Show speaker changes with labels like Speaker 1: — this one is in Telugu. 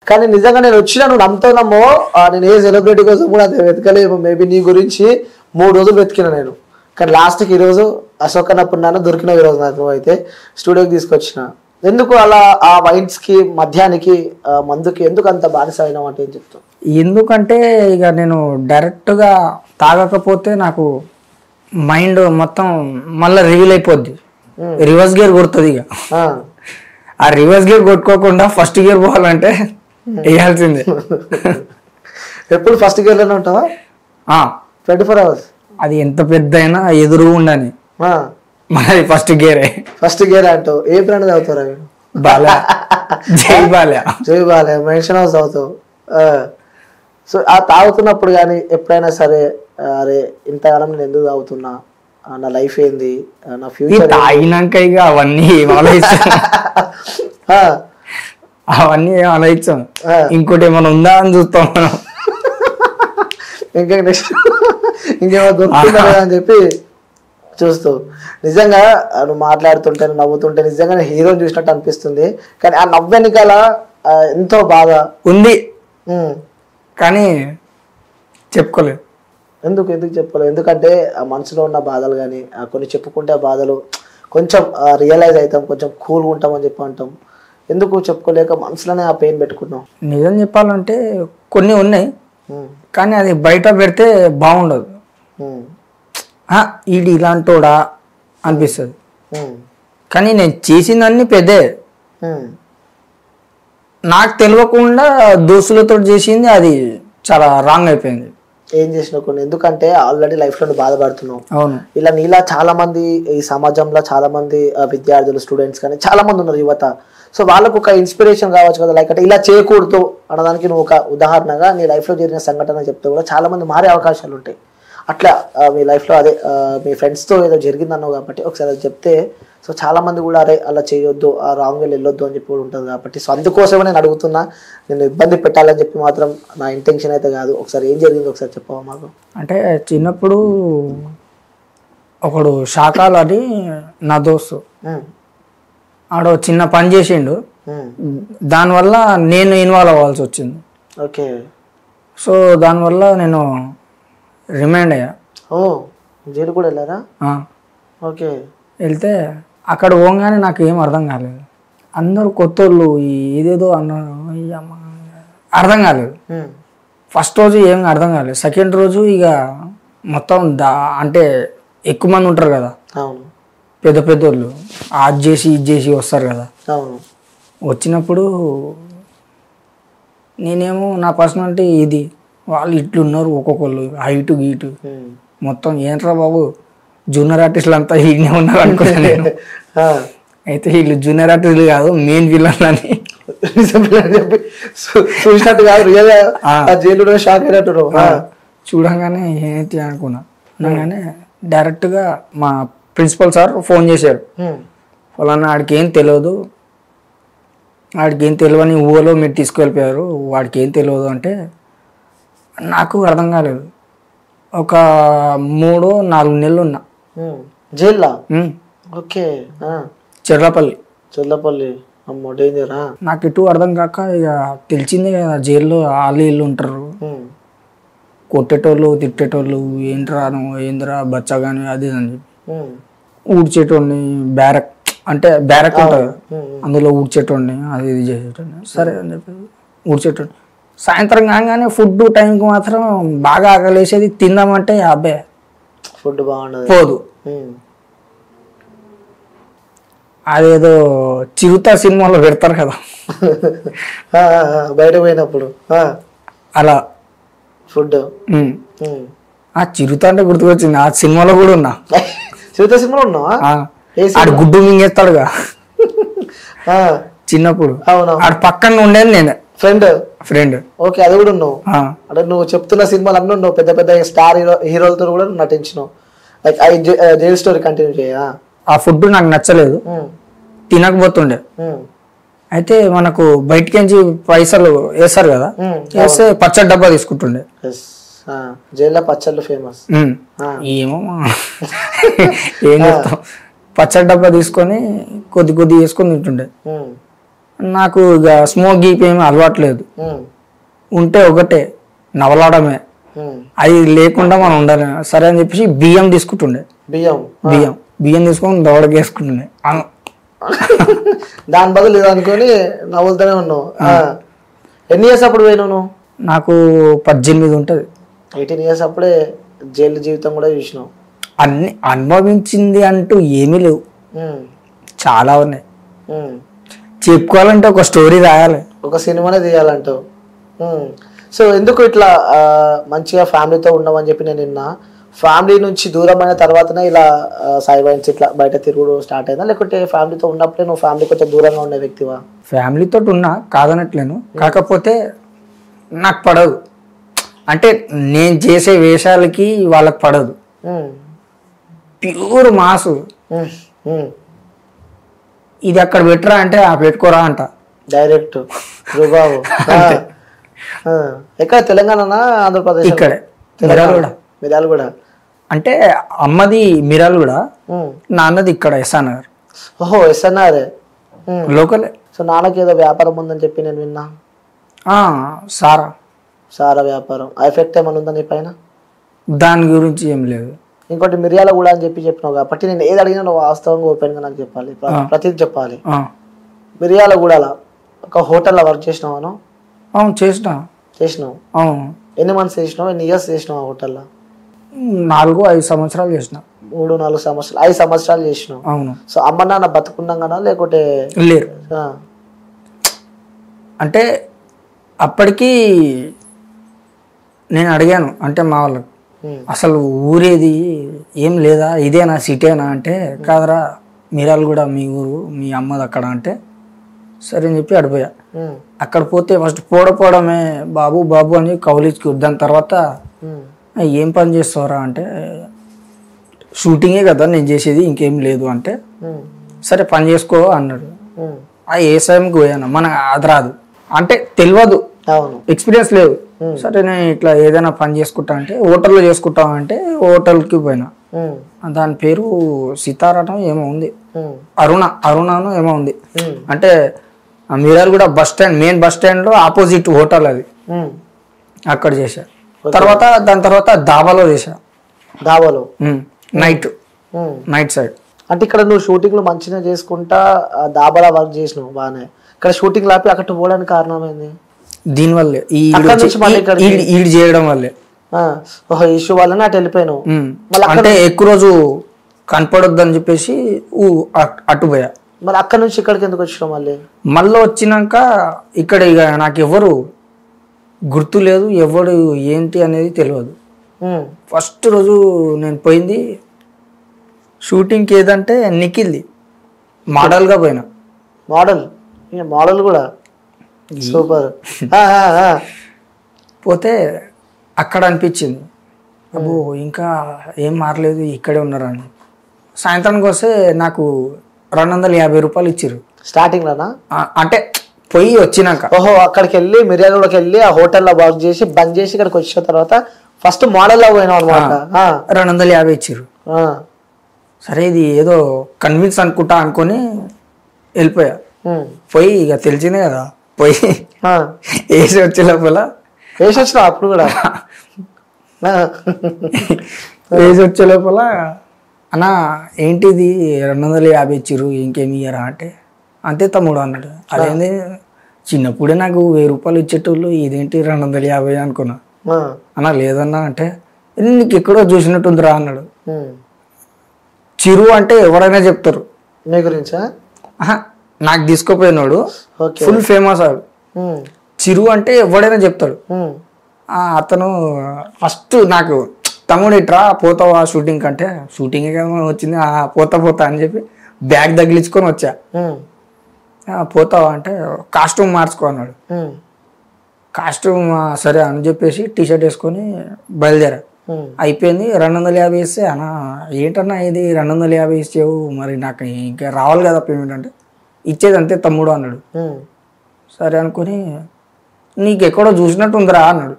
Speaker 1: కానీ నిజంగా నేను వచ్చినా నువ్వు నమ్ముతానమ్మో, నేను ఏ సెలబ్రిటీ కోసం కూడా అది వెతకలేము. మేబీ నీ గురించి 3 రోజులు వెతికినా నేను. కానీ లాస్ట్కి ఈరోజు అశోక్ అన్న పుణ్యాన దొరికినావు ఈరోజు నాకు. నువ్వు అయితే స్టూడియోకి తీసుకొచ్చిన. ఎందుకు అలా ఆ వైన్స్కి మద్యానికి మందుకి ఎందుకు అంత బానిస అయినావు అంటే ఏం చెప్తావు?
Speaker 2: ఎందుకంటే ఇక నేను డైరెక్ట్గా తాగకపోతే నాకు మైండ్ మొత్తం మళ్ళీ రివీల్ అయిపోద్ది, రివర్స్ గేర్ కొడుతుంది. ఇక ఆ రివర్స్ గేర్ కొట్టుకోకుండా ఫస్ట్ గేర్ పోవాలంటే వేయాల్సిందే.
Speaker 1: ఎప్పుడు ఫస్ట్ గేర్లోనే ఉంటావా? 24 hours.
Speaker 2: అది ఎంత పెద్ద అయినా ఎదురు ఉండని మనది ఫస్ట్ గేరే.
Speaker 1: ఫస్ట్ గేర్ అంటావు. ఏ బ్రాండ్ తాగుతారా?
Speaker 2: బాలా, జై బాలా.
Speaker 1: జై బాలా మెన్షన్ హౌస్ తాగుతావు. సో ఆ తాగుతున్నప్పుడు కానీ ఎప్పుడైనా సరే అరే ఇంతకాలం నేను ఎందుకు తాగుతున్నా, నా లైఫ్ ఏంది, నా ఫ్యూచర్
Speaker 2: తాగినాక ఇక అవన్నీ ఆలోచించాం, అవన్నీ ఏం ఆలోచించాం. ఇంకోటి ఏమైనా ఉందా అని చూస్తాం మనం.
Speaker 1: ఇంకా నెక్స్ట్ ఇంకేమో దొరుకుతుందా అని చెప్పి చూస్తావు. నిజంగా నువ్వు మాట్లాడుతుంటే నవ్వుతుంటే నిజంగా హీరోని చూసినట్టు అనిపిస్తుంది. కానీ ఆ నవ్వెనకాల ఎంతో బాధ ఉంది.
Speaker 2: కానీ చెప్పుకోలేదు.
Speaker 1: ఎందుకు చెప్పలేదు? ఎందుకంటే ఆ మనసులో ఉన్న బాధలు కానీ కొన్ని చెప్పుకుంటే ఆ బాధలు కొంచెం రియలైజ్ అవుతాం, కొంచెం కూల్గా ఉంటాం అని చెప్పి అంటాం. ఎందుకు చెప్పుకోలేక మనసులోనే ఆ పెయిన్ పెట్టుకున్నాం?
Speaker 2: నిజం చెప్పాలంటే కొన్ని ఉన్నాయి, కానీ అది బయట పెడితే బాగుండదు. ఈడు ఇలాంటోడా అనిపిస్తుంది. కానీ నేను చేసిందన్నీ పెద్దే, నాకు తెలియకుండా దోస్తులతో చేసింది అది చాలా రాంగ్ అయిపోయింది.
Speaker 1: ఏం చేసినావు కొన్ని? ఎందుకంటే ఆల్రెడీ లైఫ్లో బాధపడుతున్నావు.
Speaker 2: అవును.
Speaker 1: ఇలా నీలా చాలా మంది ఈ సమాజంలో చాలా మంది విద్యార్థులు, స్టూడెంట్స్ కానీ చాలా మంది ఉన్నారు, యువత. సో వాళ్ళకు ఒక ఇన్స్పిరేషన్ కావచ్చు కదా, లైక్ అంటే ఇలా చేయకూడదు అన్నదానికి నువ్వు ఒక ఉదాహరణగా నీ లైఫ్లో జరిగిన సంఘటన చెప్తే కూడా చాలా మంది మారే అవకాశాలు ఉంటాయి. అట్లా మీ లైఫ్లో అదే మీ ఫ్రెండ్స్తో ఏదో జరిగిందన్నావు కాబట్టి ఒకసారి అది చెప్తే సో చాలా మంది కూడా అరే అలా చేయొద్దు, ఆ రాంగ్ వేలు వెళ్ళొద్దు అని చెప్పి కూడా ఉంటుంది కాబట్టి సో అందుకోసమే నేను అడుగుతున్నా. నేను ఇబ్బంది పెట్టాలని చెప్పి మాత్రం నా ఇంటెన్షన్ అయితే కాదు. ఒకసారి ఏం జరిగింది ఒకసారి చెప్పవా మాకు?
Speaker 2: అంటే చిన్నప్పుడు ఒకడు శాఖలు అని నా దోస్తు, ఆడ చిన్న పని చేసిండు, దానివల్ల నేను ఇన్వాల్వ్ అవ్వాల్సి వచ్చింది.
Speaker 1: ఓకే.
Speaker 2: సో దానివల్ల నేను రిమైండ్ అయ్యా.
Speaker 1: ఓ జైలు కూడా వెళ్ళారా? ఓకే.
Speaker 2: వెళ్తే అక్కడ పోగానే నాకు ఏం అర్థం కాలేదు. అందరూ కొత్త వాళ్ళు ఏదేదో అన్నారు, అర్థం కాలేదు. ఫస్ట్ రోజు ఏం అర్థం కాలేదు. సెకండ్ రోజు ఇక మొత్తం అంటే ఎక్కువ మంది ఉంటారు కదా, పెద్ద పెద్ద వాళ్ళు అది చేసి ఇది చేసి వస్తారు కదా. వచ్చినప్పుడు నేనేమో నా పర్సనాలిటీ ఇది, వాళ్ళు ఇట్లున్నారు ఒక్కొక్కళ్ళు హైటు గీటు మొత్తం. ఏంట్రా బాబు జూనియర్ ఆర్టిస్టులు అంతా ఈయనే ఉన్నారు అనుకున్నాను నేను. అయితే వీళ్ళు జూనియర్ ఆర్టిస్టులు కాదు, మెయిన్ విలన్లు అని
Speaker 1: చెప్పి చూసినట్టు కాదు, జైలు షాక్ అయినట్టు.
Speaker 2: చూడంగానే ఏంటి అనుకున్నా. అనగానే డైరెక్ట్గా మా ప్రిన్సిపల్ సార్ ఫోన్ చేశారు. ఫలానా ఆడికి ఏం తెలియదు, వాడికి ఏం తెలియని ఊహలో మీరు తీసుకువెళ్ళిపోయారు, వాడికి ఏం తెలియదు అంటే నాకు అర్థం కాలేదు. ఒక 3-4 నెలలు ఉన్నా
Speaker 1: జైల్లో. ఓకే. చెర్లపల్లి అమ్మో డేంజరా.
Speaker 2: నాకు ఎటు అర్థం కాక ఇక తెలిసిందే కదా, జైల్లో వాళ్ళు వీళ్ళు ఉంటారు, కొట్టేటోళ్ళు తిట్టేటోళ్ళు, ఏంట్రా నువ్వు ఏంద్రా బచ్చగాని అది అని చెప్పి ఊడ్చేటోడిని. బ్యారక్ అంటే బ్యారక్ ఉంటుంది, అందులో ఊడ్చేటోడిని, అది ఇది చేసేటోడిని. సరే అని చెప్పి ఊడ్చేటోడిని. సాయంత్రం కాగానే ఫుడ్ టైంకి మాత్రం బాగా ఆకలేసేది, తిందామంటే అబ్బాయి
Speaker 1: ఫుడ్ బాగుండదు,
Speaker 2: పోదు. అదేదో చిరుత సినిమాలో పెడతారు కదా
Speaker 1: బయట పోయినప్పుడు
Speaker 2: అలా
Speaker 1: ఫుడ్.
Speaker 2: ఆ చిరుత అంటే గుర్తుకొచ్చింది, ఆ సినిమాలో కూడా ఉన్నా.
Speaker 1: చిరుత సినిమాలో ఉన్నావా?
Speaker 2: ఆడు గుడ్డు మింగేస్తాడుగా చిన్నప్పుడు. ఆడు పక్కన ఉండేది నేను ఫ్రెండ్.
Speaker 1: ఓకే, అది కూడా ఉన్నావు. అంటే నువ్వు చెప్తున్న సినిమాలు అన్నీ ఉన్నావు, పెద్ద పెద్ద స్టార్ హీరోలతో కూడా నటించినావు. లైక్ జైల్ స్టోరీ కంటిన్యూ చేయా.
Speaker 2: ఆ ఫుడ్ నాకు నచ్చలేదు, తినకపోతుండే. అయితే మనకు బయటకించి పైసలు వేస్తారు కదా, వేస్తే పచ్చడి డబ్బా తీసుకుంటుండే.
Speaker 1: జైల్లో పచ్చళ్ళు ఫేమస్.
Speaker 2: ఏమో ఏం చెప్తాం, పచ్చడి డబ్బా తీసుకొని కొద్ది కొద్ది వేసుకొని తింటుండే. నాకు ఇక స్మోక్ గీప్ ఏమి అలవాట్లేదు. ఉంటే ఒకటే నవలాడమే, అది లేకుండా మనం ఉండాలి. సరే అని చెప్పేసి బియ్యం తీసుకుంటుండే, బియ్యం తీసుకొని దవడకి వేసుకుంటుండే.
Speaker 1: దాని బదులు ఇది అనుకొని నవ్వులుతూనే ఉన్నావు. ఎన్ని ఇయర్స్ అప్పుడు పోయినావు నువ్వు?
Speaker 2: నాకు 18 ఉంటుంది.
Speaker 1: 18 ఇయర్స్ అప్పుడే జైలు జీవితం కూడా చూసినావు.
Speaker 2: అన్ని అనుభవించింది అంటూ ఏమీ లేవు, చాలా ఉన్నాయి. చెప్పుకోవాలంటే ఒక స్టోరీ రాయాలి,
Speaker 1: ఒక సినిమానే తీయాలంటావు. సో ఎందుకు ఇట్లా మంచిగా ఫ్యామిలీతో ఉండమని చెప్పి నేను నిన్న ఫ్యామిలీ నుంచి దూరం అయిన తర్వాతనే ఇలా సైబైన్స్ ఇట్లా బయట తిరుగుడు స్టార్ట్ అయిందా, లేకుంటే ఫ్యామిలీతో ఉన్నప్పుడే నువ్వు ఫ్యామిలీ కొంచెం దూరంగా ఉండే వ్యక్తివా?
Speaker 2: ఫ్యామిలీతో ఉన్నా కాదనట్లేను, కాకపోతే నాకు పడదు. అంటే నేను చేసే వేషాలకి వాళ్ళకి పడదు. ప్యూర్ మాసు, ఇది అక్కడ పెట్టరా అంటే ఆ పెట్టుకోరా అంట
Speaker 1: డైరెక్ట్. బాబు ఎక్కడ? తెలంగాణనా ఆంధ్రప్రదేశ్?
Speaker 2: ఇక్కడే
Speaker 1: మిర్యాలగూడ.
Speaker 2: అంటే అమ్మది మిర్యాలగూడ, నాన్నది ఇక్కడ ఎస్ఆర్నగర్.
Speaker 1: ఓహో, ఎస్ఆర్నగర్
Speaker 2: లోకలే.
Speaker 1: సో నాన్నకి ఏదో వ్యాపారం ఉందని చెప్పి నేను విన్నా. సారా వ్యాపారం. ఎఫెక్ట్ ఏమైనా ఉందా నీ పైన?
Speaker 2: దాని గురించి ఏం లేదు.
Speaker 1: ఇంకోటి మిర్యాలగూడ అని చెప్పినావు కాబట్టి నేను ఏది అడిగినా నువ్వు వాస్తవంగా ఓపెన్గా నాకు చెప్పాలి, ప్రతిదీ చెప్పాలి. మిర్యాలగూడలో ఒక హోటల్లో వర్క్ చేసినావు?
Speaker 2: అవును, చేసినావు.
Speaker 1: ఎన్ని మంత్స్ చేసినావు? ఎన్ని ఇయర్స్ చేసినావు ఆ హోటల్లో?
Speaker 2: 4-5 సంవత్సరాలు చేసిన.
Speaker 1: 3-4 సంవత్సరాలు, 5 సంవత్సరాలు చేసినావు.
Speaker 2: అవును.
Speaker 1: సో అమ్మ నాన్న బతుకున్నాం కదా లేకుంటే
Speaker 2: లేరు? అంటే అప్పటికి నేను అడిగాను, అంటే మా వాళ్ళకి అసలు ఊరేది ఏం లేదా, ఇదేనా సిటీనా అంటే కాదరా మిర్యాలగూడ మీ ఊరు, మీ అమ్మది అక్కడ అంటే సరే అని చెప్పి అడిపోయా. అక్కడ పోతే ఫస్ట్ పోవడమే బాబు బాబు అని కౌలిచ్కి. దాని తర్వాత ఏం పని చేస్తావరా అంటే షూటింగే కదా నేను చేసేది, ఇంకేం లేదు అంటే సరే పని చేసుకో అన్నాడు. ఏ సమయంకి పోయాను, మన అది రాదు అంటే తెలియదు, ఎక్స్పీరియన్స్ లేదు. సరే నేను ఇట్లా ఏదైనా పని చేసుకుంటా అంటే హోటల్లో చేసుకుంటాం అంటే హోటల్కి పోయినా. దాని పేరు సితారటం ఏమో ఉంది, అరుణను ఏమో ఉంది. అంటే Miryalaguda bus stand, main bus stand లో ఆపోజిట్ హోటల్ అది, అక్కడ చేసా. దాని తర్వాత దాబాలో చేసా.
Speaker 1: దాబాలో
Speaker 2: నైట్ సైడ్.
Speaker 1: అంటే ఇక్కడ నువ్వు షూటింగ్లు మంచిగా చేసుకుంటా దాబాలో వర్క్ చేసినావు బాగానే, ఇక్కడ షూటింగ్ లాపి అక్కడ పోవడానికి కారణం ఏంది?
Speaker 2: దీనివల్లే, ఈడ్ చేయడం వల్లే,
Speaker 1: ఇష్యూ వల్లనే అటు వెళ్ళిపోయాను.
Speaker 2: అంటే ఎక్కువ రోజు కనపడొద్దు అని చెప్పేసి అటు పోయా.
Speaker 1: మరి అక్కడ నుంచి ఇక్కడికి ఎందుకు వచ్చినావు?
Speaker 2: మళ్ళీ వచ్చినాక ఇక్కడ ఇక నాకు ఎవరు గుర్తు లేదు, ఎవడు ఏంటి అనేది తెలియదు. ఫస్ట్ రోజు నేను పోయింది షూటింగ్కి ఏదంటే నిఖిల్ది, మోడల్గా పోయినా. మోడల్ కూడా సూపర్. పోతే అక్కడ అనిపించింది అబ్బో ఇంకా ఏం మారలేదు, ఇక్కడే ఉన్నారని. సాయంత్రానికి వస్తే నాకు 250 రూపాయలు ఇచ్చారు
Speaker 1: స్టార్టింగ్ లోనా?
Speaker 2: అంటే పోయి వచ్చినాక.
Speaker 1: ఓహో, అక్కడికి వెళ్ళి మిర్యాలగూడకి వెళ్ళి ఆ హోటల్లో వర్క్ చేసి బంద్ చేసి ఇక్కడికి వచ్చిన తర్వాత ఫస్ట్ మోడల్లో పోయినావు అనమాట.
Speaker 2: 250 ఇచ్చారు. సరే ఇది ఏదో కన్విన్స్ అనుకుంటా అనుకొని వెళ్ళిపోయా. పోయి ఇక తెలిసిందే కదా, పోయి వేసి వచ్చే లోపల
Speaker 1: వేసి వచ్చినావు అప్పుడు కూడా.
Speaker 2: వేసి వచ్చే లోపల అన్నా ఏంటిది 250 ఇచ్చిర్రు ఇంకేమి ఇయ్యరా అంటే అంతే తమ్ముడు అన్నాడు. అదేంది చిన్నప్పుడే నాకు 1000 రూపాయలు ఇచ్చేటోళ్ళు, ఇదేంటి 250 అనుకున్నా. అన్నా లేదన్నా అంటే నీకు ఎక్కడో చూసినట్టుందిరా అన్నాడు. చిరు అంటే ఎవరైనా చెప్తారు
Speaker 1: మీ గురించా?
Speaker 2: నాకు తీసుకుపోయినాడు ఫుల్ ఫేమస్ అవి. చిరు అంటే ఎవడైనా చెప్తాడు. అతను ఫస్ట్ నాకు తమ్ముడు ఇట్రా పోతావా షూటింగ్ కంటే, షూటింగ్ వచ్చింది పోతా అని చెప్పి బ్యాగ్ తగిలించుకొని వచ్చా. పోతావా అంటే కాస్ట్యూమ్ మార్చుకో అన్నాడు. కాస్ట్యూమ్ సరే అని చెప్పేసి టీషర్ట్ వేసుకొని బయలుదేరా. అయిపోయింది. 250 ఇస్తే అన్నా ఏంటన్నా ఇది 250 ఇచ్చేవు, మరి నాకు ఇంకా రావాలి కదా పేమెంట్ అంటే ఇచ్చేది అంతే తమ్ముడు అన్నాడు. సరే అనుకుని నీకు ఎక్కడో చూసినట్టు ఉందిరా అన్నాడు.